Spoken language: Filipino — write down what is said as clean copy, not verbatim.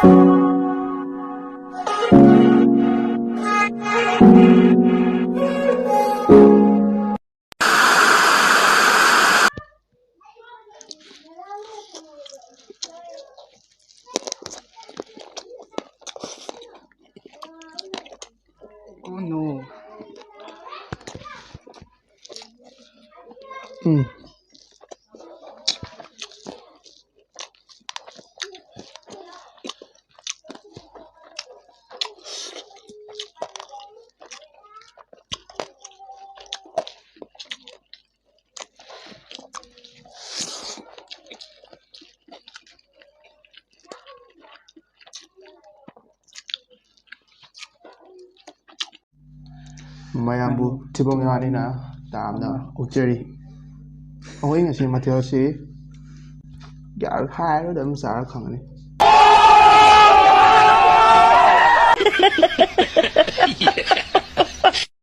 Oh no. Mayambu tibong yani na tamna ukjeri. Oi ngasi mathel si gyal khai ro dam sar khangni.